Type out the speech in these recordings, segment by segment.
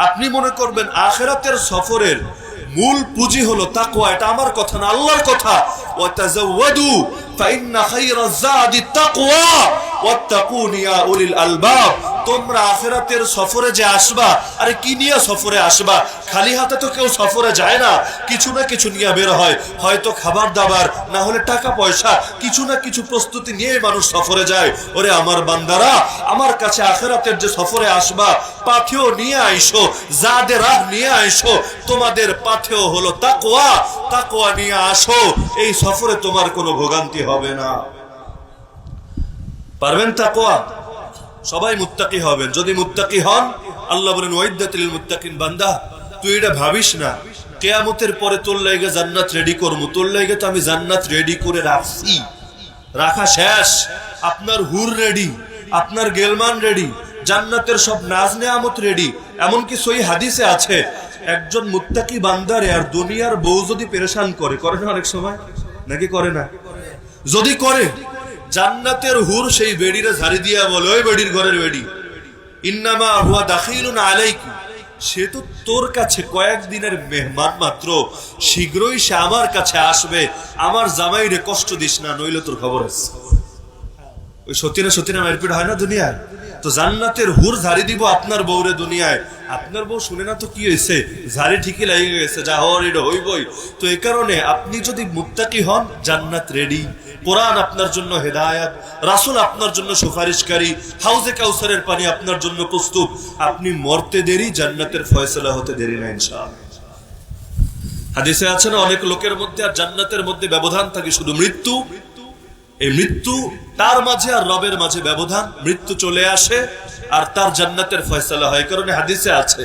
আপনি মনে করবেন আখিরাতের সফরের মূল পুঁজি হলো তাকওয়া, এটা আমার কথা না, আল্লাহর কথা। ওয়াতাযাওয়াদু ফাইন্না খায়রাজ যাদি তাকওয়া ওয়াত্তাকুন ইয়া উলিল আলবাব। তোমরা আখিরাতের সফরে যে আসবা, আরে কি নিয়ে সফরে আসবা? খালি হাতে তো কেউ সফরে যায় না, কিছু না কিছু নিয়ে বের হয়, হয়তো খাবার দাবার, না হলে টাকা পয়সা, কিছু না কিছু প্রস্তুতি নিয়ে মানুষ সফরে যায়। ওরে আমার বান্দারা, আমার কাছে আখিরাতের যে সফরে আসবা, পাথেও নিয়ে আইসো, জাদে রাহ নিয়ে আইসো। তোমাদের পাথেও হলো তাকওয়া, তাকওয়া নিয়ে আসো, এই সফরে তোমার কোনো ভোগান্তি হবে না। পারবেন তাকওয়া? সবাই মুত্তাকি হবেন। যদি মুত্তাকি হন, আল্লাহ বলেন ওয়াইদাতুল লিল মুত্তাকিন, বান্দা তুই এটা ভাবিস না কিয়ামতের পরে তোর লাগি জান্নাত রেডি করব। তোর লাগি তো আমি জান্নাত রেডি করে রাখছি, রাখা শেষ। আপনার হুর রেডি, আপনার গেলমান রেডি, জান্নাতের সব নাজ নেয়ামত রেডি। এমনকি সহিহ হাদিসে আছে, একজন মুত্তাকি বান্দারে আর দুনিয়ার বউ যদি পেরেশান করে, করে না অনেক সময়, নাকি করে না? যদি করে, জান্নাতের হুর সেই বেড়িরে ঝাড়ি দিয়া বলে, ওই বেড়ির ঘরের বেড়ি, ইন্নামা হুয়া দাখিলুন আলাইকুম, সে তো তোর কাছে কয়েকদিনের মেহমান মাত্র, শীঘ্রই সে আমার কাছে আসবে, আমার জামাইরে কষ্ট দিস না, নইলে তোর খবর আছে। ওই সত্যি না মারপিট হয় না দুনিয়ায়? তো জান্নাতের হুর ঝাড়ি দিব আপনার বউরে দুনিয়ায়, আপনার বউ শুনে না তো কি হয়েছে, ঝাড়ি ঠিকই লেগে গেছে, যা হওয়ার এটা হইবই। তো এই কারণে আপনি যদি মুত্তাকি হন, জান্নাত রেডি, কোরআন আপনার জন্য হেদায়েত, রাসূল আপনার জন্য সুপারিশকারী, হাউজে কাউসারের পানি আপনার জন্য প্রস্তুত। আপনি মরতে দেরি, জান্নাতের ফয়সালা হতে দেরি না ইনশাআল্লাহ। হাদিসে আছে না, অনেক লোকের মধ্যে আর জান্নাতের মধ্যে ব্যবধান থাকে শুধু মৃত্যু। এই মৃত্যু, তার মাঝে আর রবের মাঝে ব্যবধান, মৃত্যু চলে আসে আর তার জান্নাতের ফয়সালা হয়। কারণ হাদিসে আছে,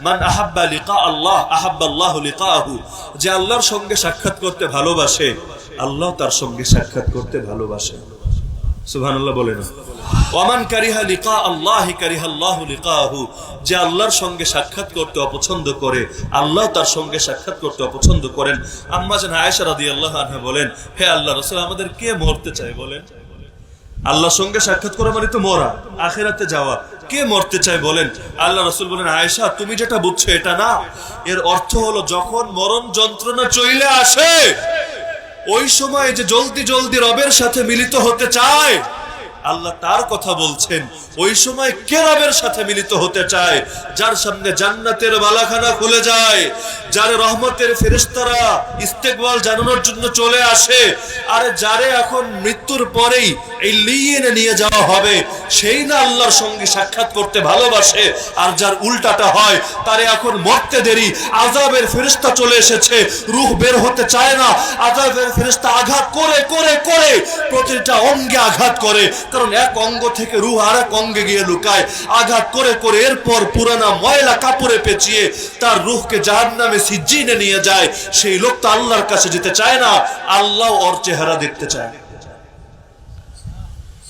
মান আহাব্বা লিকা আল্লাহ আহাব্বাল্লাহু লিকাহু, যে আল্লাহর সঙ্গে সাক্ষাৎ করতে ভালোবাসে, আল্লাহ তার সঙ্গে সাক্ষাৎ করতে ভালোবাসে। সুবহানাল্লাহ বলেন। ওয়ামান কারিহা লিকা আল্লাহি কারিহাল্লাহু লিকাহু, যে আল্লাহর সঙ্গে সাক্ষাৎ করতে অপছন্দ করে, আল্লাহ তার সঙ্গে সাক্ষাৎ করতে অপছন্দ করেন। আম্মা জান আয়েশা রাদিয়াল্লাহু আনহা বলেন, হে আল্লাহর রাসূল, আমাদের কে মরতে চায় বলেন? আল্লাহর সঙ্গে সাক্ষাৎ করা মানে তো মরা, আখিরাতে যাওয়া। কে মরতে চায় বলেন? আল্লাহ রাসূল বলেন, আয়েশা তুমি যেটা বুঝছো এটা না, এর অর্থ হলো যখন মরণ যন্ত্রণা চলে আসে, ওই সময় যে জলদি জলদি রবের সাথে মিলিত হতে চায়, আল্লাহ তার কথা বলছেন। ওই সময় কে রবের সাথে মিলিত হতে চায়? যার সামনে জান্নাতের বালাখানা খুলে যায়, যারে রহমতের ফেরেশতারা ইস্তেকবাল জানানোর জন্য চলে আসে, আর যারে এখন মৃত্যুর পরেই এই লিয়েনে নিয়ে যাওয়া হবে, সেই না আল্লাহর সঙ্গে সাক্ষাৎ করতে ভালোবাসে। আর যার উল্টাটা হয়, তারে এখন মরতে দেরি, আযাবের ফেরেশতা চলে এসেছে, রূহ বের হতে চায় না, আযাবের ফেরেশতা আঘাত করে করে করে প্রতিটা অঙ্গে আঘাত করে, কারণ এক অঙ্গ থেকে রূহ আরেক অঙ্গে গিয়ে লুকায়, আঘাত করে করে এরপর পুরানা ময়লা কাপড়ে পেঁচিয়ে তার রূহকে জাহান্নামে সিজ্জিনে নিয়ে যায়। সেই লোক তো আল্লাহর কাছে যেতে চায় না, আল্লাহ ওর চেহারা দেখতে চায়।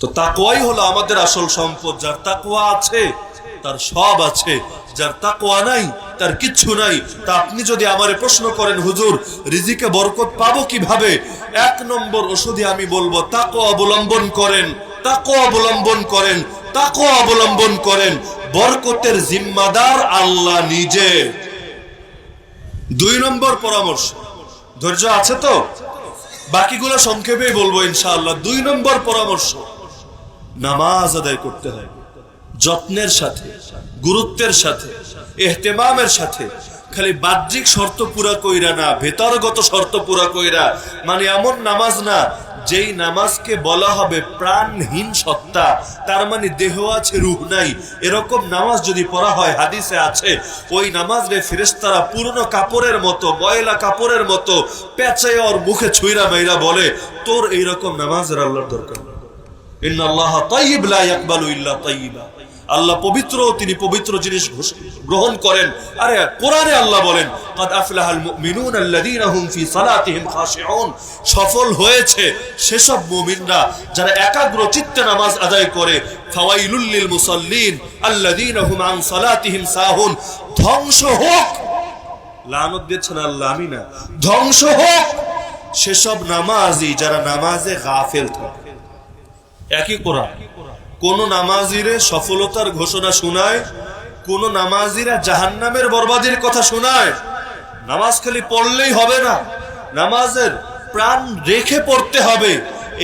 তো তাকওয়াই হলো আমাদের আসল সম্পদ। যার তাকওয়া আছে তার সব আছে, যার তাকওয়া নাই তার কিচ্ছু নাই। তা আপনি যদি আমারে প্রশ্ন করেন, হুজুর রিজিকে বরকত পাবো কিভাবে, এক নম্বর ওষুধই আমি বলবো, তাকওয়া অবলম্বন করেন, তাকওয়া অবলম্বন করেন, তাকওয়া অবলম্বন করেন। বরকতের জিম্মাদার আল্লাহ নিজে। দুই নম্বর পরামর্শ, ধৈর্য আছে তো? বাকিগুলো সংক্ষেপেই বলবো ইনশাআল্লাহ। দুই নম্বর পরামর্শ, নামাজ আদায় করতে হয় যত্নের সাথে, গুরুত্বের সাথে, ইহতিমামের সাথে। খালি বাহ্যিক শর্ত পুরা কইরা না, ভেতরগত শর্ত পুরা কইরা। মানে এমন নামাজ না যেই নামাজকে বলা হবে প্রাণহীন সত্তা, তার মানে দেহ আছে রূহ নাই, এরকম নামাজ যদি পড়া হয়, হাদিসে আছে ওই নামাজ রে ফেরেশতারা পুরনো কাপড়ের মতো, ময়লা কাপড়ের মতো পেঁচায় ওর মুখে ছুঁইরা মাইরা বলে, তোর এইরকম নামাজের আল্লাহর দরকার নেই। ইন্নাল্লাহা তাইয়্যিব লা ইয়াকবালু ইল্লা তাইয়্যিবা, আল্লাহ পবিত্র, তিনি পবিত্র জিনিস গ্রহণ করেন। আরে কোরআনে আল্লাহ বলেন, কাদ আফলাহাল মুমিনুন আল্লাযীনা হুম ফি সালাতিহিম খাশিউন, সফল হয়েছে সেসব মুমিনরা যারা একাগ্র চিত্তে নামাজ আদায় করে। ফাওয়াইলুল লিল মুসাল্লিন আল্লাযীনা হুম আন সালাতিহিম সাহুন, ধ্বংস হোক, লানত দিচ্ছেন আল্লাহ, আমি না, ধ্বংস হোক সেসব নামাজি যারা নামাজে গাফেল থাকে। একই কোরআন কোন নামাজিরে সফলতার ঘোষণা শোনায়, কোন নামাজিরা জাহান্নামের বরবাদের কথা শোনায়। নামাজ খালি পড়লেই হবে না, নামাজের প্রাণ রেখে পড়তে হবে।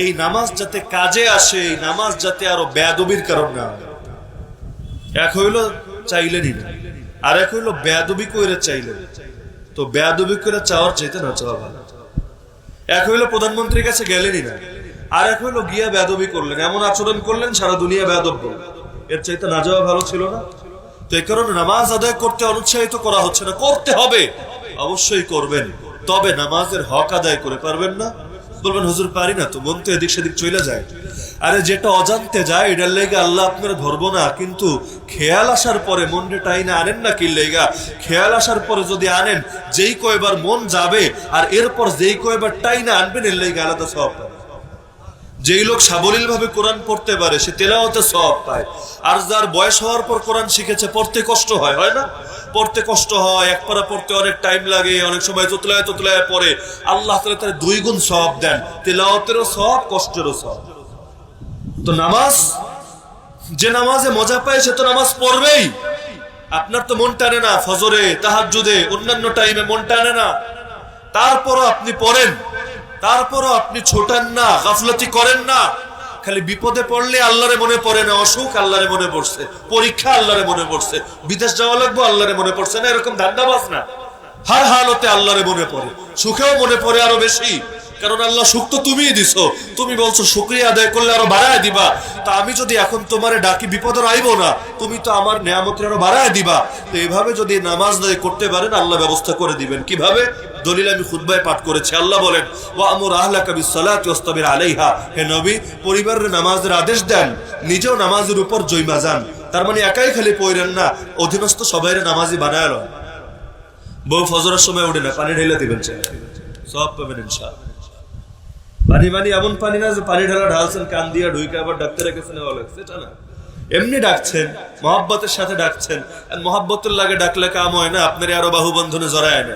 এই নামাজ যাতে কাজে আসে, এই নামাজ যাতে আরো বেয়াদবির কারণ না হয়। এক হইল চাইলেনই না, আর এক হইল বেয়াদবি কইরে চাইলেন। তো বেয়াদবি করে চাওয়ার চাইতে না চাওয়া ভালো। এক হইল প্রধানমন্ত্রীর কাছে গেলেনই না, আর এক হইল গিয়া বেয়াদবি করলেন, এমন আচরণ করলেন সারা দুনিয়া বেয়াদব করলেন। এর চাইতে না যাওয়া ভালো ছিল না? তো এই কারণে নামাজ আদায় করতে অনুৎসাহিত করা হচ্ছে না, করতে হবে, অবশ্যই করবেন। তবে নামাজের হক আদায় করে পারবেন না, বলবেন হুজুর পারি না তো, মন তো এদিক সেদিক চলে যায়। আরে যেটা অজান্তে যায় এটার লেগে আল্লাহ আপনারা ধরবো না, কিন্তু খেয়াল আসার পরে মনটা টাইনা আনেন না কি লেগা? খেয়াল আসার পরে যদি আনেন, যেই কয়বার মন যাবে আর এরপর যেই কয়বার টাইনা আনবেন, এর লেগে আলাদা সওয়াব পাবে। যেই লোক সাবলীল ভাবে কোরআন পড়তে পারে সে তেলাওয়াতে সওয়াব পায়। আর যার বয়স হওয়ার পর কোরআন শিখেছে, পড়তে কষ্ট হয়, হয় না? পড়তে কষ্ট হয়, এক পারা পড়তে অনেক টাইম লাগে, অনেক সময় তোতলায় তোতলায় পড়ে। আল্লাহ তাআলা তার 2 গুণ সওয়াব দেন, তেলাওয়াতেরও সওয়াব, কষ্টেরও সওয়াব। তো নামাজ, যে নামাজে মজা পায় সে তো নামাজ পড়বেই। আপনার তো মন টানে না ফজরে, তাহাজ্জুদে, অন্যান্য টাইমে মন টানে না, তারপরও আপনি পড়েন, তারপরও আপনি ছোটান না, গাফলতি করেন না। খালি বিপদে পড়লে আল্লাহরে মনে পড়ে না, অসুখ আল্লাহরে মনে পড়ছে, পরীক্ষা আল্লাহরে মনে পড়ছে, বিদেশ যাওয়া লাগবে আল্লাহরে মনে পড়ছে না, এরকম ধান্দাবাজ না। হার হালতে আল্লাহরে মনে পড়ে, সুখেও মনে পড়ে আরো বেশি। কারণ আল্লাহ সুখ তো তুমিই দিছো, তুমি বলছো শুকরিয়া আদায় করলে আরো বাড়ায় দিবা। তা আমি যদি এখন তোমারে ডাকি বিপদের আইবো না, তুমি তো আমার নেয়ামতের আরো বাড়ায় দিবা। তো এইভাবে যদি নামাজ আদায় করতে পারেন আল্লাহ ব্যবস্থা করে দিবেন। কিভাবে? দলিল আমি খুতবায় পাঠ করেছি। আল্লাহ বলেন, ওয়ামুর আহলাকা বিসসালাতি ওয়াসতাবির আলাইহা। হে নবী, পরিবারের নামাজের আদেশ দেন, নিজেও নামাজের উপর জয়মা যান। তার মানে একাই খালি পড়েন না, অধীনস্থ সবাইরে নামাজি বানায় লন। বউ ফজরের সময় উঠে না, পানি ঢেলে দিবেন, সব পাবেন ইনশাআল্লাহ। পানি মানে এমন পানি না যে পানি ঢালা ঢালছেন কান দিয়ে ঢুকে আবার ডাক্তারের কাছে নেওয়া লাগছে, এটা না। এমনি ডাকছেন, মহাব্বতের সাথে ডাকছেন। মহাব্বতের লাগে ডাকলে কাম হয় না, আপনার আরো বাহু বন্ধনে জড়ায় না।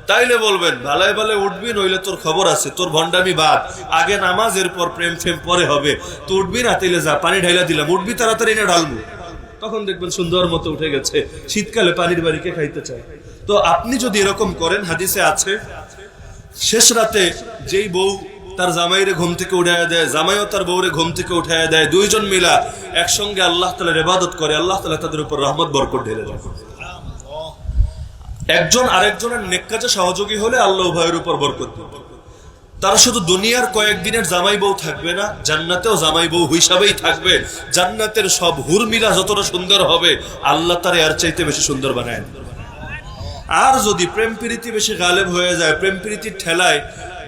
তাইলে বলবেন ভালাই ভালাই উঠবি, নইলে তোর খবর আছে, তোর ভণ্ডামি বাদ, আগে নামাজ, এরপর প্রেম ফেম পরে হবে। তো উঠবি না, তাইলে যা, পানি ঢাইলা দিলাম, উঠবি তাড়াতাড়ি না ঢালবো। তখন দেখবেন সুন্দর মতো উঠে গেছে। শীতকালে পানির বাড়িকে খাইতে চায়। তো আপনি যদি এরকম করেন, হাদিসে আছে শেষ রাতে যেই বউ তার জামাইরে ঘুম থেকে উঠাইয়া দেয়, জামাইও তার বউরে ঘুম থেকে উঠাইয়া দেয়, দুইজন মিলা একসঙ্গে আল্লাহ তাআলার ইবাদত করে, আল্লাহ তাআলা তাদের উপর রহমত বরকত ঢেলে দেন। একজন আরেকজনের নেক কাজে সহযোগী হলে আল্লাহ উভয়ের উপর বরকত দিবেন। তারা শুধু দুনিয়ার কয়েকদিনের জামাই বউ থাকবে না, জান্নাতেও জামাই বউ হিসাবেই থাকবে। জান্নাতের সব হুরমিলা যতটা সুন্দর হবে, আল্লাহ তার এর চাইতে বেশি সুন্দর বানায়। আর যদি প্রেম প্রীতি বেশি গালেব হয়ে যায়, প্রেম প্রীতির ঠেলায়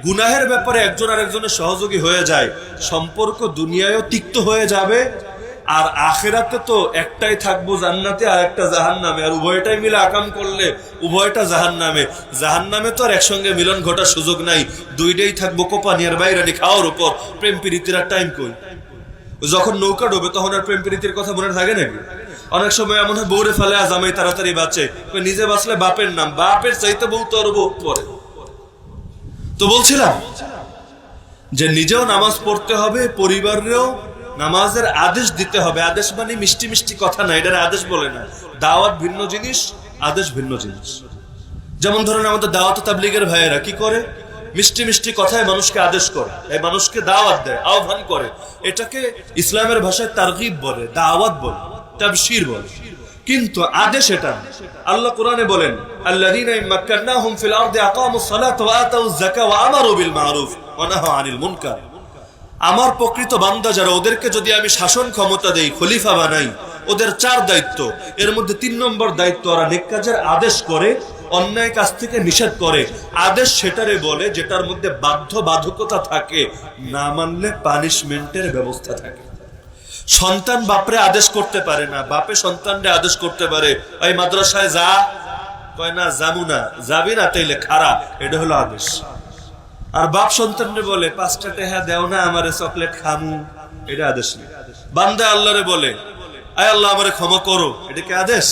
গুনাহের ব্যাপারে একজন আরেকজনের সহযোগী হয়ে যায়, সম্পর্ক দুনিয়ায়ও তিক্ত হয়ে যাবে, আর আখিরাতে তো একটাই থাকবো জান্নাতে আর একটা জাহান্নামে। আর উভয়টাই মিলে আকাম করলে উভয়টা জাহান্নামে। জাহান্নামে তো আর একসঙ্গে মিলন ঘটার সুযোগ নাই, দুইটাই থাকবো কোপানিয়ার বাইরানি খাওয়ার উপর। প্রেম প্রীতির আর টাইম কই? যখন নৌকা ডোবে তখন আর প্রেম প্রীতির কথা মনে থাকে নাকি? অনেক সময় এমন হয় বউরে ফেলে জামাই তাড়াতাড়ি বাঁচে, নিজে বাঁচলে বাপের নাম, বাপের চাইতে বউ তো আরো বউ পরে। তো বলছিলাম যে নিজেও নামাজ পড়তে হবে, পরিবারেও নামাজের আদেশ দিতে হবে। আদেশ মানে মিষ্টি মিষ্টি কথা না, এটার আদেশ বলে না। দাওয়াত ভিন্ন জিনিস, আদেশ ভিন্ন জিনিস। যেমন ধরেন আমাদের দাওয়াত তাবলীগের ভাইয়েরা কি করে, মিষ্টি মিষ্টি কথায় মানুষকে আদেশ করে, এই মানুষকে দাওয়াত দেয়, আহ্বান করে। এটাকে ইসলামের ভাষায় তারগিব বলে, দাওয়াত বলে, তাবশীর বলে। কিন্তু আদেশ এটা। আল্লাহ কোরআনে বলেন, আল্লাযীনা মাক্কান্নাহুম ফিল আরদি আকামুস সালাতা ওয়া আতাউয যাকাতা ওয়া আমারু বিল মারুফ ওয়া নাহাউ আনিল মুনকার। আমার প্রকৃত বান্দা যারা, ওদেরকে যদি আমি শাসন ক্ষমতা দেই, খলিফা বানাই, ওদের 4 দায়িত্ব। এর মধ্যে 3 নম্বর দায়িত্ব, ওরা নেক কাজের আদেশ করে, অন্যায় কাজ থেকে নিষেধ করে। আদেশ সেটারে বলে যেটার মধ্যে বাধ্যবাধকতা থাকে, না মানলে পানিশমেন্টের ব্যবস্থা থাকে। সন্তান বাপরে আদেশ করতে পারে না, বাপে সন্তানরে আদেশ করতে পারে, ওই মাদ্রাসায় যা, কয় না যাবো না, যাবি না তাইলে খারা, এটা হলো আদেশ। আর বাপ সন্তানরে বলে 5টা টাকা দেও না আমারে চকলেট খামু, এটা আদেশ নেই। বান্দা আল্লাহরে বলে, আয় আল্লাহ আমারে ক্ষমা করো, এটা কি আদেশ?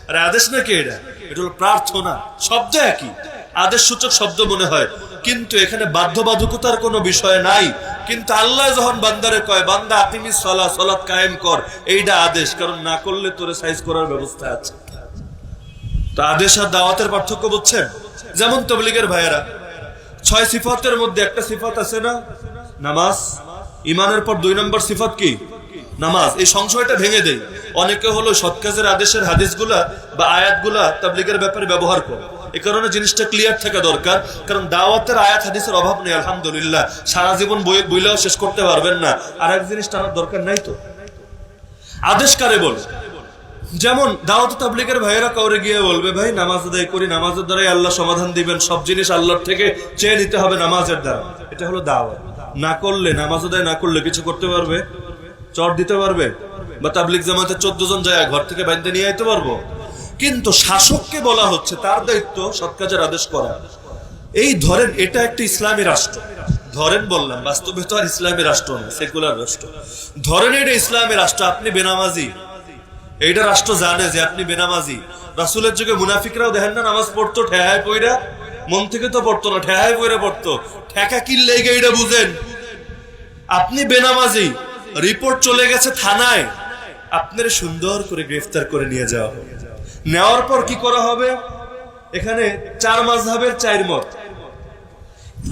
আরে আদেশ নাকি এটা? এটা হলো প্রার্থনা। শব্দ একই, আদেশ সূচক শব্দ মনে হয়, কিন্তু এখানে বাধ্যবাধকতার কোনো বিষয় নাই। কিন্তু আল্লাহ যখন বান্দারে কয় বান্দা আকিমিস সালাহ, সালাত কায়েম কর, এইটা আদেশ, কারণ না করলে তোরে সাইজ করার ব্যবস্থা আছে। তো আদেশ আর দাওয়াতের পার্থক্য বুঝছেন? যেমন তাবলীগের ভাইয়েরা 6 সিফাতের মধ্যে একটা সিফাত আছে না, নামাজ। ইমানের পর 2 নম্বর সিফাত কি? নামাজ। এই সংশয়টা ভেঙে দেই। অনেকে হলো সৎ কাজের আদেশের হাদিসগুলা বা আয়াতগুলা তাবলীগের ব্যাপারে ব্যবহার করে, এই কারণে জিনিসটা ক্লিয়ার থাকা দরকার। কারণ দাওয়াতের আয়াত হাদিসের অভাব নেই আলহামদুলিল্লাহ, সারা জীবন বইলেও শেষ করতে পারবেন না। আর এক জিনিস টানার দরকার নাই তো, আদেশ কারে বলে? যেমন দাওয়াত তাবলীগের ভাইয়েরা কাউরে গিয়ে বলবে ভাই নামাজ আদায় করি, নামাজের দ্বারাই আল্লাহ সমাধান দিবেন, সব জিনিস আল্লাহর থেকে চেয়ে নিতে হবে নামাজের দ্বারা, এটা হলো দাওয়াত। না করলে, নামাজ আদায় না করলে কিছু করতে পারবে? চট দিতে পারবে? বা তাবলীগ জামাতে 14 জন যায় ঘর থেকে বাইন্দে নিয়ে আইতে পারবো? কিন্তু শাসককে বলা হচ্ছে তার দায়িত্ব সৎ কাজের আদেশ করা। এই ধরেন এটা একটা ইসলামী রাষ্ট্র, ধরেন বললাম, বাস্তবে তো আর ইসলামী রাষ্ট্র না, সেকুলার রাষ্ট্র। ধরেন এটা ইসলামী রাষ্ট্র, আপনি বেনামাজি, এইটা রাষ্ট্র জানে যে আপনি বেনামাজি। রাসূলের যুগে মুনাফিকরাও দেখেন না নামাজ পড়তো ঠেহায় পইরা, মন থেকে তো পড়তো না, ঠেহায় পইরা পড়তো। ঠেকা কি লেগে এটা বুঝেন? আপনি বেনামাজি, রিপোর্ট চলে গেছে থানায়, আপনার সুন্দর করে গ্রেফতার করে নিয়ে যাওয়া হবে। নেওয়ার পর কি করা হবে? এখানে 4 মাযহাবের 4 মত।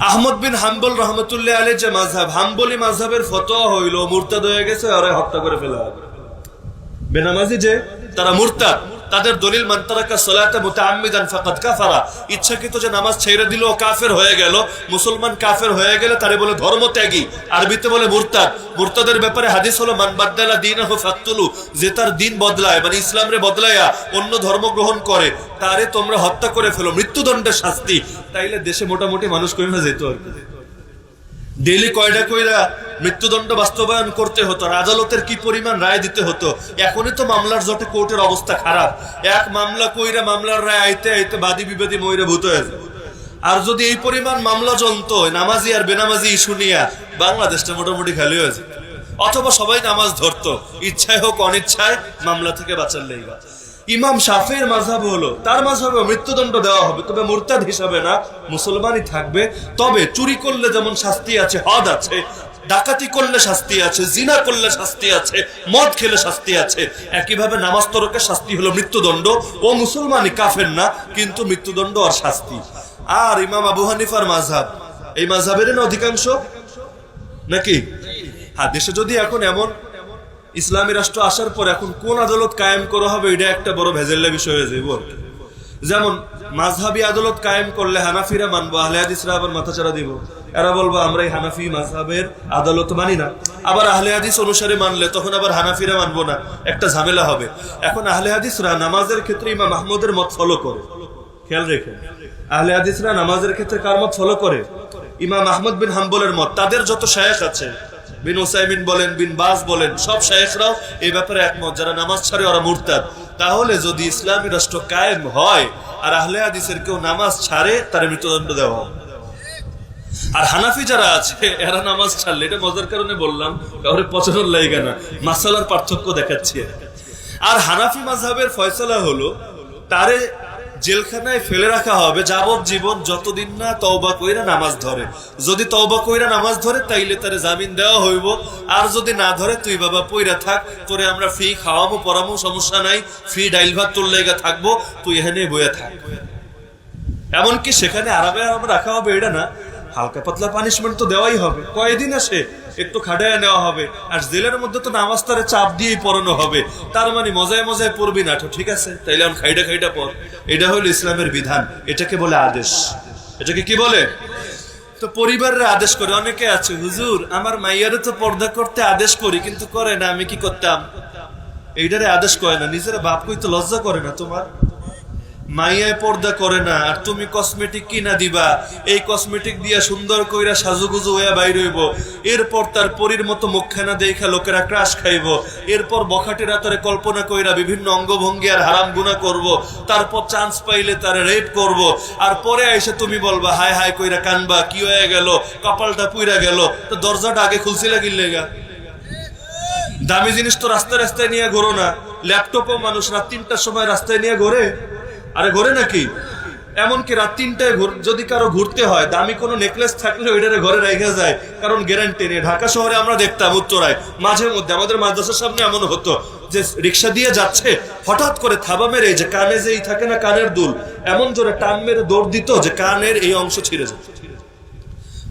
আহমদ বিন হাম্বল রহমতুল্লাহ আলাইহি যে মাযহাব, হাম্বলি মাযহাবের ফতোয়া হইল মুরতাদ হয়ে গেছে, আর হত্যা করে ফেলা হবে। বেনামাজি যে তারা মুরতাদ, তাদের দলিল মান তারাকা সালাতা মুতাআম্মিদান ফাকাদ কাফারা, ইচ্ছাকৃত যে নামাজ ছেড়ে দিল ও কাফের হয়ে গেল। মুসলমান কাফের হয়ে গেলে তারে বলে ধর্মত্যাগী, আরবিতে বলে মুরতাদ। মুরতাদের ব্যাপারে হাদিস হলো মান বাদদালা দীনাহু ফাকতুলু, যে তার দিন বদলায় মানে ইসলামরে বদলায়া অন্য ধর্ম গ্রহণ করে তারে তোমরা হত্যা করে ফেলো, মৃত্যুদণ্ডের শাস্তি। তাইলে দেশে মোটামুটি মানুষ কইমা যেত আর কি, ডেইলি কয়টা কইরা মৃত্যুদণ্ড বাস্তবায়ন করতে হতো, আর আদালতের কি পরিমাণ রায় দিতে হতো। এখনই তো মামলার জটে কোর্টের অবস্থা খারাপ, এক মামলা কইরা মামলার রায় আইতে আইতে বাদী বিবাদী মইরা ভূত হয়ে যায়। আর যদি এই পরিমাণ মামলা চলতো নামাজি আর বেনামাজি ইস্যু নিয়ে, বাংলাদেশটা মোটামুটি খালি হয়ে যেত। অথবা সবাই নামাজ ধরতো, ইচ্ছায় হোক অনিচ্ছায়, মামলা থেকে বাঁচার লেগা। ইমাম শাফিঈর মাযহাব হলো, তার মাযহাবে মৃত্যুদণ্ড দেওয়া হবে, তবে মুরতাদ হিসাবে না, মুসলমানই থাকবে। তবে চুরি করলে যেমন শাস্তি আছে, হদ আছে, ডাকাতি করলে শাস্তি আছে, জিনা করলে শাস্তি আছে, মদ খেলে শাস্তি আছে, একইভাবে নামাজ তরকের শাস্তি হলো মৃত্যুদণ্ড। ও মুসলমানই, কাফের না, কিন্তু মৃত্যুদণ্ড আর শাস্তি। আর ইমাম আবু হানিফার মাযহাব, এই মাযহাবের না অধিকাংশ নাকি? হ্যাঁ, দেশে যদি এখন এমন ইসলামী রাষ্ট্র আসার পর এখন কোন আদালত কায়েম করা হবে, এটা একটা বড় ভেজাল্লা বিষয় হয়ে যাবে। যেমন মাযহাবী আদালত কায়েম করলে হানাফিরা মানবো, আহলে হাদিসরা আবার মাথাচাড়া দিব, এরা বলবো আমরা এই হানাফি মাযহাবের আদালত মানি না। আবার আহলে হাদিস অনুসারে মানলে তখন আবার হানাফিরা মানবো না, একটা ঝামেলা হবে। এখন আহলে হাদিসরা নামাজের ক্ষেত্রে ইমাম আহমদের মত ফলো করে, খেয়াল রেখে, আহলে হাদিসরা নামাজের ক্ষেত্রে কার মত ফলো করে? ইমাম আহমদ বিন হাম্বলের মত। তাদের যত শায়েখ আছে, বিন উসাইমিন বলেন, বিন বাজ বলেন, সব শায়েখরাও এই ব্যাপারে একমত, যারা নামাজ ছাড়ে ওরা মুরতাদ। তাহলে যদি ইসলামী রাষ্ট্র কায়েম হয় আর আহলে হাদিসের কেউ নামাজ ছাড়ে, তার মৃত্যুদণ্ড দেওয়া হবে। আর হানাফি যারা আছে এরা নামাজ ছাড়লে, এটা মজার কারণে বললাম, কাউরে পছন্দ লাগে না, মাসালার পার্থক্য দেখাচ্ছি। আর হানাফি মাযহাবের ফয়সালা হলো তারে জেলখানায় ফেলে রাখা হবে যাবজ্জীবন, যতদিন না তওবা কইরা নামাজ ধরে। যদি তওবা কইরা নামাজ ধরে তাইলে তারে জামিন দেওয়া হইব, আর যদি না ধরে তুই বাবা পইরা থাক, তোরে আমরা ফ্রি খাওয়াবো পরামো, সমস্যা নাই, ফ্রি ডাইল ভাত তোর লেগে থাকবো, তুই এখানে বইয়া থাক। এমনকি সেখানে আরামে রাখা হবে এটা না, হালকা পাতলা পানিশমেন্ট তো দেওয়াই হবে। কয়দিন আসে একটু খাটায় নেওয়া হবে, আর জেলের মধ্যে তো নামাজ তারে চাপ দিয়েই পড়ানো হবে। তার মানে মজায় মজায় পড়বি না, ঠিক আছে, তাইলে আমি খাইটা খাইটা পড়। এটা হলো ইসলামের বিধান, এটাকে বলে আদেশ। এটাকে কি বলে? তো পরিবারের আদেশ করে। অনেকে আছে, হুজুর আমার মাইয়ারে তো পর্দা করতে আদেশ করি, কিন্তু করে না, আমি কি করতাম? এইটারে আদেশ করে না, নিজেরা বাপ কইতে লজ্জা করে না তোমার? মাইয়ায় পর্দা করে না, আর তুমি কসমেটিক কিনা দিবা, এই কসমেটিক দিয়া সুন্দর কইরা সাজুগুজু হইয়া বাইর হইব, এরপর তার পরীর মতো মুখখানা দেখা লোকেরা ক্রাশ খাইব, এরপর বখাটের রাতারে কল্পনা কইরা বিভিন্ন অঙ্গভঙ্গি আর হারাম গুনাহ করব, তারপর চান্স পাইলে তারে রেপ করব, আর পরে এসে তুমি বলবা হায় হায় কইরা কানবা, কি হয়ে গেল, কপালটা পুইরা গেল। তো দরজাটা আগে খুলছিলা গিল্লেগা? দামি জিনিস তো রাস্তায় রাস্তায় নিয়ে ঘোরো না, ল্যাপটপও মানুষ রাত 3টার সময় রাস্তায় নিয়ে ঘোরে। আরে ঘোরে নাকি? এমনকি রাত 3টায় যদি কারো ঘুরতে হয়, দামি কোনো নেকলেস থাকলে ওইটারে ঘরে রেখে যায়, কারণ গ্যারান্টি নেই। ঢাকা শহরে আমরা দেখতাম উত্তরায় মাঝে মধ্যে আমাদের মাদ্রাসার সামনে এমন হতো যে রিক্সা দিয়ে যাচ্ছে, হঠাৎ করে থাবা মেরে, যে কানে যেই থাকে না কানের দুল, এমন জোরে টান মেরে দৌড় দিত যে কানের এই অংশ ছিঁড়ে যেত।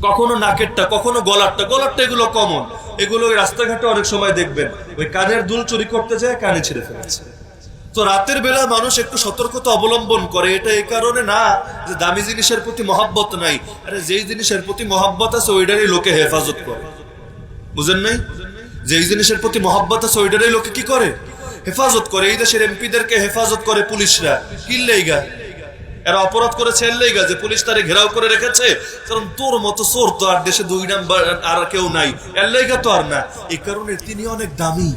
কখনো নাকেরটা, কখনো গলারটা। এগুলো কমন, এগুলো ওই রাস্তাঘাটে অনেক সময় দেখবেন ওই কানের দুল চুরি করতে যায়, কানে ছিঁড়ে ফেলেছে। তো রাতের বেলা মানুষ একটু সতর্কতা অবলম্বন করে, এটা এই কারণে না যে দামি জিনিসের প্রতি মহাব্বত নাই, আরে যেই জিনিসের প্রতি মহাব্বত আছে ওইটারই লোকে হেফাজত করে। বুঝেন নাই? যেই জিনিসের প্রতি মহাব্বত আছে ওইটারই লোকে কি করে? হেফাজত করে। এই দেশের এমপিদেরকে হেফাজত করে পুলিশরা, কিল্লেইগা এরা অপরাধ করেছে, এল্লেইগা যে পুলিশ তারে ঘেরাও করে রেখেছে, কারণ তোর মতো চোর তো আর দেশে 2 নাম্বার আর কেউ নাই, এল্লেইগা তো আর না। এই কারণে তিনি অনেক দামি,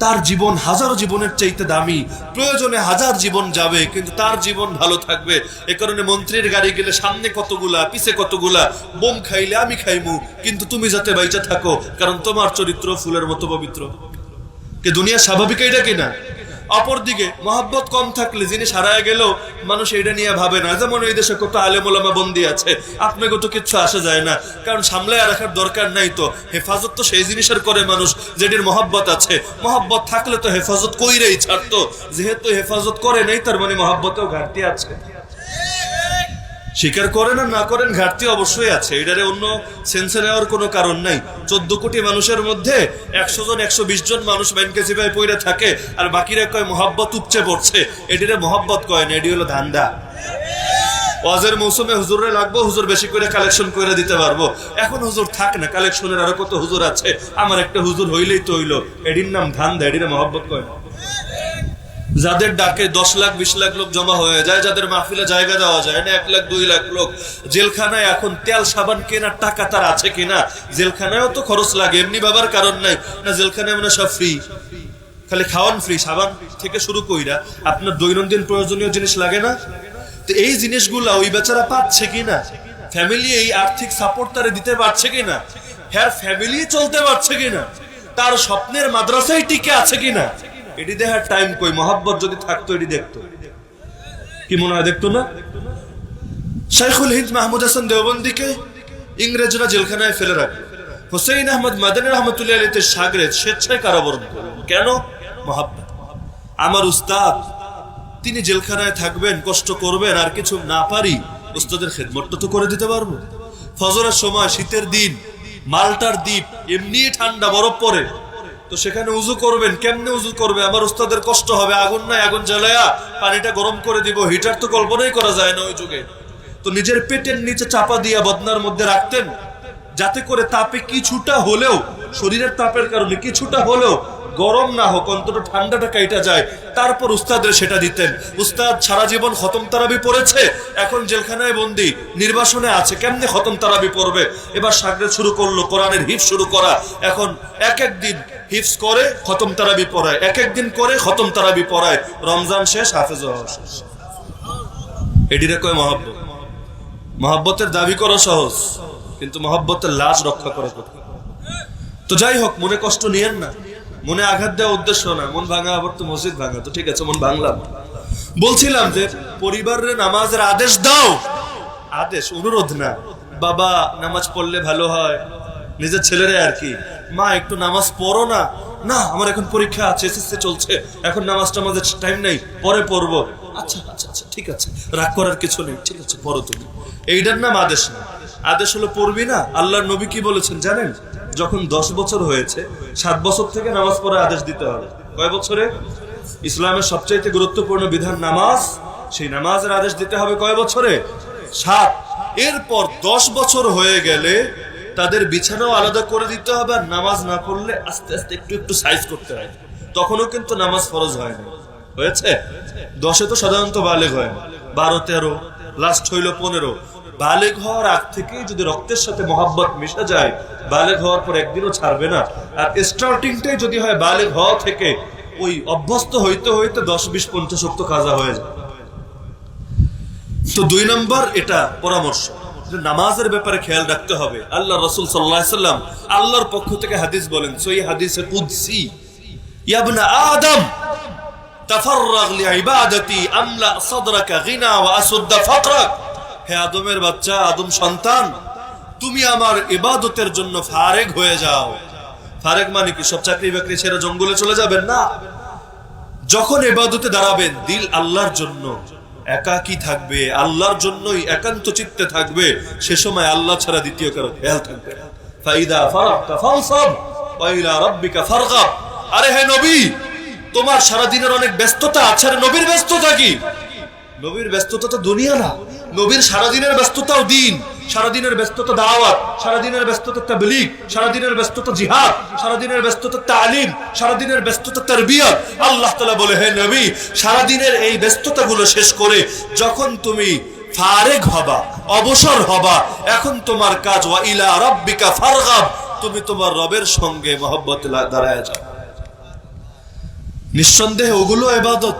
তার জীবন হাজারো জীবনের চাইতে দামি। প্রয়োজনে 1000 জীবন যাবে, কিন্তু তার জীবন ভালো থাকবে। এ কারণে মন্ত্রীর গাড়ি গেলে সামনে কতগুলা, পিছে কতগুলা, বোম খাইলে আমি খাইমু, কিন্তু তুমি যাতে বাইচা থাকো, কারণ তোমার চরিত্র ফুলের মতো পবিত্র। কে দুনিয়া স্বাভাবিক এটা কিনা? অপরদিকে মহাব্বত কম থাকলে জিনিস হারায় গেলেও মানুষ এটা নিয়ে ভাবে না। যেমন এই দেশে কত আলেম ওলামা বন্দী আছে, আপনাকে তো কিচ্ছু আসে যায় না, কারণ সামলায় রাখার দরকার নাই। তো হেফাজত তো সেই জিনিসের করে মানুষ যেটির মহাব্বত আছে। মহাব্বত থাকলে তো হেফাজত কইরেই ছাড়তো, যেহেতু হেফাজত করে নাই তার মানে মহাব্বতেও ঘাটতি আছে। স্বীকার করেন আর না করেন, ঘাটতি অবশ্যই আছে, এটারে অন্য সেন্সে নেওয়ার কোনো কারণ নাই। 14 কোটি মানুষের মধ্যে 100 জন 120 জন মানুষ ব্যাংকে চিপায় পইরা থাকে, আর বাকিরা কয় মহাব্বত উপচে পড়ছে। এটিরে মহাব্বত কয় না, এটি হলো ধান্দা। ওয়াজের মৌসুমে হুজুরে লাগবো, হুজুর বেশি করে কালেকশন করে দিতে পারবো। এখন হুজুর থাক না, কালেকশনের আরো কত হুজুর আছে, আমার একটা হুজুর হইলেই তো হইলো। এটির নাম ধান্দা, এটিরে মহাব্বত কয় না। যাদের ডাকে 10 লাখ 20 লাখ লোক জমা হয়ে যায়, যাদের মাহফিলে জায়গা দেওয়া যায় না, 1 লাখ 2 লাখ লোক। জেলখানায় এখন তেল সাবান কেনার টাকা তার আছে কিনা? জেলখানায়ও তো খরচ লাগে, এমনি বাবার কারণ নাই না। জেলখানায় মানে সব ফ্রি, খালি খাওয়ান ফ্রি, সাবান থেকে শুরু কইরা আপনার দৈনন্দিন প্রয়োজনীয় জিনিস লাগে না? তো এই জিনিসগুলা ওই বেচারা পাচ্ছে কিনা? ফ্যামিলি এই আর্থিক সাপোর্ট তারে দিতে পারছে কিনা? হ্যাঁ, ফ্যামিলি চলতে পারছে কিনা? তার স্বপ্নের মাদ্রাসায় টিকে আছে কিনা? এটি দেখার টাইম কই? মহাব্বত যদি থাকতো এটি দেখতো, কি মনে হয় দেখতো না? শাইখুল হিন্দ মাহমুদ হাসান দেওবন্দিকে ইংরেজরা জেলখানায় ফেলে রাখলো। হুসাইন আহমদ মাদানী রহমতুল্লাহ আলাইহির শাগরেদ স্বেচ্ছায় কারাবরণ করলেন। কেন? মহাব্বত। আমার উস্তাদ, তিনি জেলখানায় থাকবেন, কষ্ট করবেন, আর কিছু না পারি উস্তাদের খেদমতটা তো করে দিতে পারবো। ফজরের সময়, শীতের দিন, মাল্টার দ্বীপ, এমনি ঠান্ডা, বরফ পড়ে, তো সেখানে উজু করবেন। কেমনে উজু করবে? আমার উস্তাদের কষ্ট হবে, আগুন নাই, আগুন জ্বালায়া পানিটা গরম করে দিব। হিটার তো কল্পনাই করা যায় না ওই যুগে। তো নিজের পেটের নিচে চাপা দিয়া বদনার মধ্যে রাখতেন, যাতে করে তাপে কিছুটা হলেও, শরীরের তাপের কারণে কিছুটা হলেও গরম না হোক, অন্তত ঠান্ডাটা কাইটা যায়। তারপর উস্তাদের সেটা দিতেন। উস্তাদ সারা জীবন খতম তারাবি পড়েছে, এখন জেলখানায় বন্দি, নির্বাসনে আছে, কেমনে খতম তারাবি পড়বে? এবার শাগরেদ শুরু করলো, কোরআনের হিফজ শুরু করা। এখন এক দিন হিফজ করে খতম তারাবি পড়ায়, এক দিন করে খতম তারাবি পড়ায়। রমজান শেষ, হাফেজ হওয়া শেষ। এটিরে কয় মহাব্বত। মহাব্বতের দাবি করা সহজ, কিন্তু মহাব্বতের লাশ রক্ষা করা কঠিন। তো যাই হোক, মনে কষ্ট নিয়েন না, মনে আঘাত দেওয়া উদ্দেশ্য না। মন ভাঙা আবার তো মসজিদ ভাঙা, তো ঠিক আছে, মন ভাঙলাম। বলছিলাম যে পরিবারের নামাজের আদেশ দাও, আদেশ, অনুরোধ না। বাবা নামাজ পড়লে ভালো হয়, নিজের ছেলেরে আর কি, মা একটু নামাজ পড়ো না। না, আমার এখন পরীক্ষা আছে, এসএসসি চলছে, এখন নামাজটা আমাদের টাইম নেই, পরে পড়বো। আচ্ছা আচ্ছা আচ্ছা, ঠিক আছে, রাগ করার কিছু নেই, ঠিক আছে, পড়ো তুমি। এইটার নাম আদেশ না। আদেশ হলো পড়বি না। আল্লাহর নবী কি বলেছেন জানেন? যখন 10 বছর হয়েছে, 7 বছর থেকে নামাজ পড়ার আদেশ দিতে হবে। কয় বছরে? ইসলামের সবচাইতে গুরুত্বপূর্ণ বিধান নামাজ, সেই নামাজের আদেশ দিতে হবে কয় বছরে? 7। এরপর 10 বছর হয়ে গেলে তাদের বিছানাও আলাদা করে দিতে হবে, আর নামাজ না পড়লে আস্তে আস্তে একটু একটু সাইজ করতে হয়। তখনও কিন্তু নামাজ ফরজ হয় না। হয়েছে 10-এ তো সাধারণত বালেগ হয় না, 12, 13, লাস্ট হইল 15। বালেগ হওয়ার আগ থেকেই যদি রক্তের সাথে মহাব্বত মিশে যায়, বালেগ হওয়ার পর একদিনও ছাড়বে না। আর স্টার্টিংটাই যদি হয় বালেগ হওয়া থেকে, ওই অভ্যস্ত হইতে হইতে 10, 20, 50 ওয়াক্ত কাজা হয়ে যায়। তো 2 নম্বর এটা পরামর্শ, নামাজের ব্যাপারে খেয়াল রাখতে হবে। আল্লাহ রাসূল সাল্লাল্লাহু আলাইহি সাল্লাম আল্লাহর পক্ষ থেকে হাদিস বলেন, সহিহ হাদিসে কুদসি, ইয়া ইবনে আদম তাফাররাগ লিইবাদাতি আমলা সাদরাকা গিনা ওয়া আসুদ্দা ফাকরাক। হে আদমের বাচ্চা, আদম সন্তান, তুমি আমার ইবাদতের জন্য ফারেগ হয়ে যাও। ফারেগ মানে কি সব চাকরি বাকরি ছেড়ে জঙ্গলে চলে যাবেন না। যখন ইবাদতে দাঁড়াবেন দিল আল্লাহর জন্য একাকী থাকবে, আল্লাহর জন্যই একান্ত চিত্তে থাকবে, সে সময় আল্লাহ ছাড়া দ্বিতীয় কারো খেয়াল থাকবে না। ফাইদা ফারাগতা ফানসাব ওয়া ইলা রাব্বিকা ফারগাব। আরে হে নবী, তোমার সারা দিনের অনেক ব্যস্ততা আছে। আর নবীর ব্যস্ততা কি? নবীর ব্যস্ততা তো দুনিয়া না। নবীর সারা দিনের ব্যস্ততাও দিন, সারা দিনের ব্যস্ততা দাওয়াত, সারা দিনের ব্যস্ততা তাবলীগ, সারা দিনের ব্যস্ততা জিহাদ, সারা দিনের ব্যস্ততা তালিম, সারা দিনের ব্যস্ততা তারবিয়ত। আল্লাহ তাআলা বলে, হে নবী, সারা দিনের এই ব্যস্ততাগুলো শেষ করে যখন তুমি ফারেগ হবা, অবসর হবা, এখন তোমার কাজ ওয়া ইলা রাব্বিকা ফারগাব, তুমি তোমার রবের সঙ্গে মহব্বতে দাঁড়ায় যাও। নিঃসন্দেহে ওগুলো ইবাদত,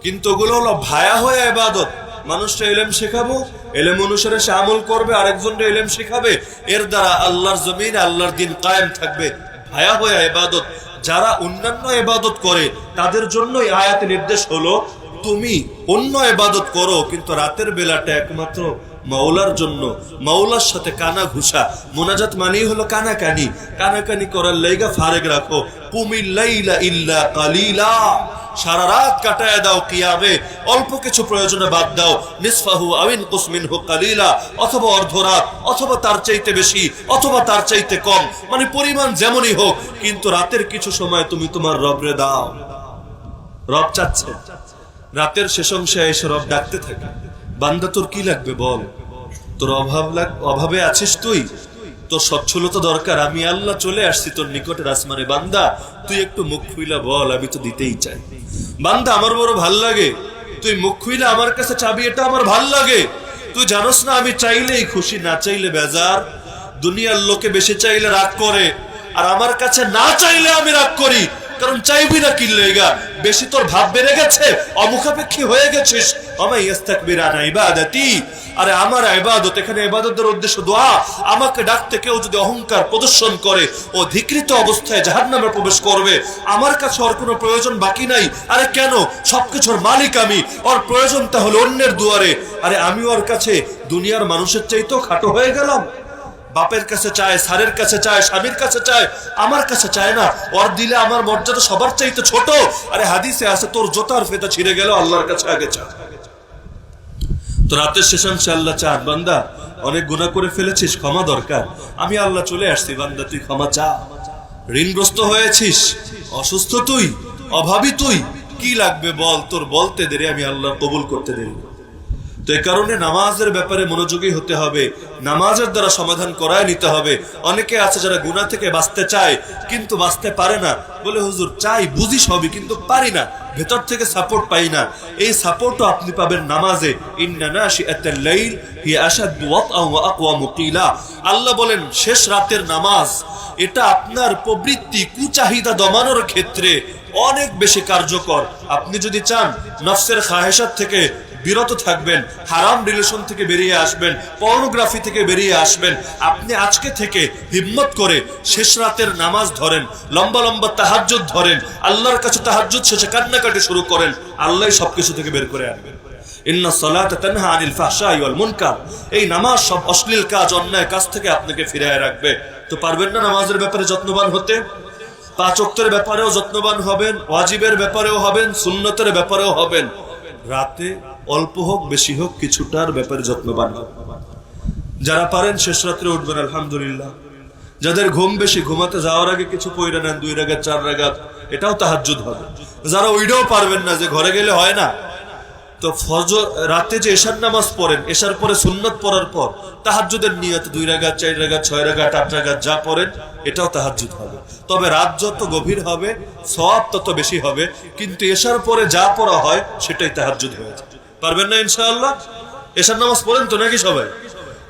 কিন্তু ওগুলো হলো ভায়া হয়ে ইবাদত। মানুষটা ইলম শেখাবো, ইলম অনুসারে সে আমল করবে, আরেকজনকে ইলম শেখাবে, এর দ্বারা আল্লাহর জমিনে আল্লাহর দিন কায়েম থাকবে। ভায়া হয়ে ইবাদত। যারা অন্যান্য ইবাদত করে তাদের জন্যই আয়াতে নির্দেশ হলো তুমি অন্য ইবাদত করো, কিন্তু রাতের বেলাটা একমাত্র মাওলার জন্য, মাওলার সাথে কানা ঘুষা। মোনাজাত মানেই হলো কানাকানি, কানাকানি করার লাইগা ফারেগ রাখো। কুমিল লাইলা ইল্লা কালিলা, সারা রাত কাটায় দাও কিয়ামে, অল্প কিছু প্রয়োজনে বাদ দাও। নিসফাহু আউন কুস মিনহু কালিলা, অথবা অর্ধরাত, অথবা তার চাইতে বেশি, অথবা তার চাইতে কম, মানে পরিমাণ যেমনই হোক, কিন্তু রাতের কিছু সময় তুমি তোমার রবরে দাও। রব চাচ্ছে রাতের শেষ অংশে এসে রব ডাকতে থাকে, বান্দা তোর কি লাগবে বল, তোর অভাবে আছিস তুই, তোর সচ্ছলতা দরকার, আমি আল্লাহ চলে আসছি তোর নিকটের আসমানে, বান্দা তুই একটু মুখ খুইলা বল, আমি তো দিতেই চাই। বান্দা আমার বড় ভাল লাগে, তুই মুখ খুইলা আমার কাছে চাবি, এটা আমার ভাল লাগে। তুই জানোস না আমি চাইলেই খুশি, না চাইলে বেজার। দুনিয়ার লোকে বেশি চাইলে রাগ করে, আর আমার কাছে না চাইলে আমি রাগ করি। কারণ চাইবি না কি লেগা, বেশি তোর ভাব বেড়ে গেছে, অমুখাপেক্ষী হয়ে গেছিস। আমায় ইস্তাকবির আন ইবাদাতি, আরে আমার ইবাদত, এখানে ইবাদতের উদ্দেশ্য দোয়া। আমাকে ডাকতে কেউ যদি অহংকার প্রদর্শন করে, ও ধিকৃত অবস্থায় জাহান্নামে প্রবেশ করবে। আমার কাছে ওর কোনো প্রয়োজন বাকি নাই। আরে কেন? সবকিছুর মালিক আমি, ওর প্রয়োজনটা হলো অন্যের দুয়ারে। আরে আমি ওর কাছে দুনিয়ার মানুষের চাইতেও খাটো হয়ে গেলাম। বাপের কাছে চায়, স্যারের কাছে চায়, স্বামীর কাছে চায়, আমার কাছে চায় না। ওর দিলে আমার মর্যাদা সবার চাইতে ছোট। আরে হাদিসে আছে তোর জোতার ফেতা ছিঁড়ে গেল আল্লাহর কাছে আগে চা। তো রাতের শেষাংশে আল্লাহ চান, বান্দা অনেক গুনাহ করে ফেলেছিস, ক্ষমা দরকার, আমি আল্লাহ চলে আসছি, বান্দা তুই ক্ষমা চা। ঋণগ্রস্ত হয়েছিস, অসুস্থ তুই, অভাবী তুই, কি লাগবে বল, তোর বলতে দেরি, আমি আল্লাহ কবুল করতে দেরি। তো এই কারণে নামাজের ব্যাপারে মনোযোগী হতে হবে, নামাজের দ্বারা সমাধান করায় নিতে হবে। অনেকে আছে যারা গুনাহ থেকে বাঁচতে চায় কিন্তু বাঁচতে পারে না, বলে হুজুর চাই, বুঝি সবই, কিন্তু পারি না, ভেতর থেকে সাপোর্ট পাই না। এই সাপোর্টও আপনি পাবেন নামাজে। ইন্না নাশিআতাল লাইল হিয়া আশাদ্দু ওয়াতআন ওয়া আকওয়ামু কিলা। আল্লাহ বলেন শেষ রাতের নামাজ এটা আপনার প্রবৃত্তি কুচাহিদা দমানোর ক্ষেত্রে অনেক বেশি কার্যকর। আপনি যদি চান নফসের খাহেশাত থেকে বিরত থাকবেন, হারাম রিলেশন থেকে বেরিয়ে আসবেন, পর্নোগ্রাফি থেকে বেরিয়ে আসবেন, আপনি আজকে থেকে হিম্মত করে শেষ রাতের নামাজ ধরেন, লম্বা লম্বা তাহাজ্জুদ ধরেন, আল্লাহর কাছে তাহাজ্জুদ শেষে কান্নাকাটি শুরু করেন, আল্লাহ সবকিছু থেকে বের করে আনবেন। ইন্না সালাতা তানহা আনিল ফাহশাই ওয়াল মুনকার, এই নামাজ সব অশ্লীল কাজ, অন্যায় কাজ থেকে আপনাকে ফিরিয়ে রাখবে। তো পারবেন না নামাজের ব্যাপারে যত্নবান হতে? 5 ওয়াক্তের ব্যাপারেও যত্নবান হবেন, ওয়াজিবের ব্যাপারেও হবেন, সুন্নতের ব্যাপারেও হবেন। রাতে অল্প হোক বেশি হোক কিছুটার ব্যাপারে যত্নবান হবেন। যারা পারেন শেষ রাত্রে উঠবেন আলহামদুলিল্লাহ। যাদের ঘুম বেশি, ঘুমাতে যাওয়ার আগে কিছু পড়ে নেন, 2 রাকাত 4 রাকাত, এটাও তাহাজ্জুদ হবে। যারা ওইটাও পারবেন না, যে ঘরে গেলে হয় না, তো ফজর রাতে যে এশার নামাজ পড়েন, এশার পরে সুন্নত পড়ার পর তাহাজ্জুদের নিয়ত 2 রাকাত 4 রাকাত 6 রাকাত 8 রাকাত যা পড়েন এটাও তাহাজ্জুদ হবে। তবে রাত যত গভীর হবে সওয়াব তত বেশি হবে, কিন্তু এশার পরে যা পড়া হয় সেটাই তাহাজ্জুদ হয়ে যায়। পারবেন না ইনশাআল্লাহ? এশার নামাজ পড়েন তো নাকি সবাই?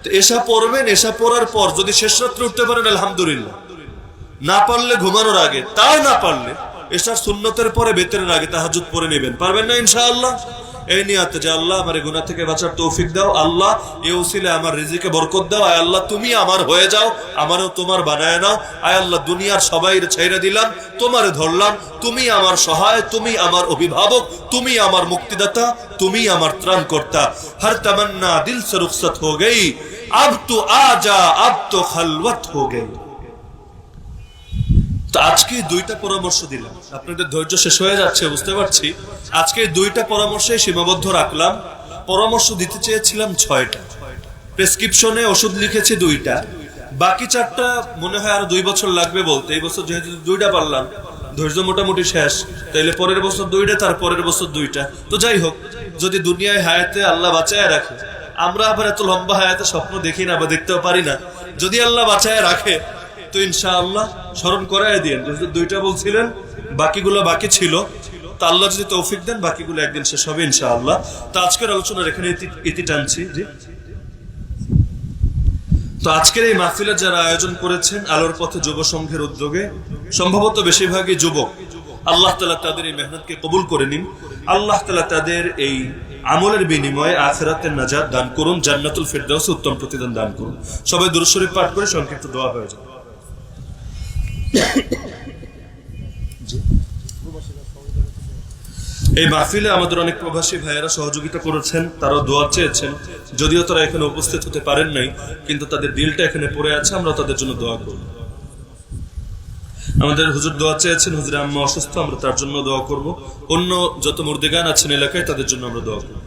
তো এশা পড়বেন, এশা পড়ার পর যদি শেষ রাত্রে উঠতে পারেন আলহামদুলিল্লাহ, না পারলে ঘুমানোর আগে, তাও না পারলে এশার সুন্নতের পরে বেতরের আগে তাহাজ্জুদ পড়ে নেবেন। পারবেন না ইনশাআল্লাহ? এই নিয়তে যে আল্লাহ আমার এই গুনাহ থেকে বাঁচার তৌফিক দাও, আল্লাহ এই উসিলে আমার রিজিকে বরকত দাও, আয় আল্লাহ তুমি আমার হয়ে যাও, আমারও তোমার বানায় নাও, আয় আল্লাহ দুনিয়ার সবাই ছেড়ে দিলাম, তোমারে ধরলাম, তুমি আমার সহায়, তুমি আমার অভিভাবক, তুমি আমার মুক্তিদাতা, তুমি আমার ত্রাণকর্তা। হর তমন্না দিল সে রুখসত হো গই, अब तो आजा, अब तो खलवत हो गई। তো আজকে দুইটা পরামর্শ দিলাম, আপনাদের ধৈর্য শেষ হয়ে যাচ্ছে বুঝতে পারছি। আজকে দুইটা পরামর্শে সীমাবদ্ধ রাখলাম। পরামর্শ দিতে চেয়েছিলাম 6টা, প্রেসক্রিপশনে ওষুধ লিখেছি 2টা, বাকি 4টা মনে হয় আরো 2 বছর লাগবে বলতে। এই বছর যেহেতু 2টা পারলাম, ধৈর্য মোটামুটি শেষ, তাইলে পরের বছর 2টা, তার পরের বছর 2টা। তো যাই হোক, যদি দুনিয়ায় হায়াতে আল্লাহ বাঁচায় রাখে, আমরা আবার এত লম্বা হায়াতে স্বপ্ন দেখি না বা দেখতেও পারি না, যদি আল্লাহ বাঁচায় রাখে তো ইনশাআল্লাহ স্মরণ করায় দিন। যেহেতু 2টা বলছিলেন, বাকিগুলো বাকি ছিল, তা আল্লাহ যদি তৌফিক দেন বাকিগুলো একদিন শেষ হবে ইনশাআল্লাহ। তো আজকের আলোচনার এখানে ইতি টানছি। জি, তো আজকের এই মাহফিলের যারা আয়োজন করেছেন আলোর পথে যুব সংঘের উদ্যোগে, সম্ভবত বেশিরভাগই যুবক, আল্লাহ তাআলা তাদের এই মেহনতকে কবুল করে নিন। আল্লাহ তাআলা তাদের এই আমলের বিনিময়ে আখিরাতের নাজাত দান করুন, জান্নাতুল ফিরদাউসে উত্তম প্রতিদান দান করুন। সবাই দুরূদ শরীফ পাঠ করে সংক্ষিপ্ত দোয়া হয়ে যাবে। এই মাহফিলে আমাদের অনেক প্রবাসী ভাইয়েরা সহযোগিতা করেছেন, তারাও দোয়া চেয়েছেন, যদিও তারা এখানে উপস্থিত হতে পারেন নাই, কিন্তু তাদের দিলটা এখানে পড়ে আছে, আমরা তাদের জন্য দোয়া করব। আমাদের হুজুর দোয়া চেয়েছেন, হুজুর আম্মা অসুস্থ, আমরা তার জন্য দোয়া করব। অন্য যত মুর্দিগান আছেন এলাকায় তাদের জন্য আমরা দোয়া করব।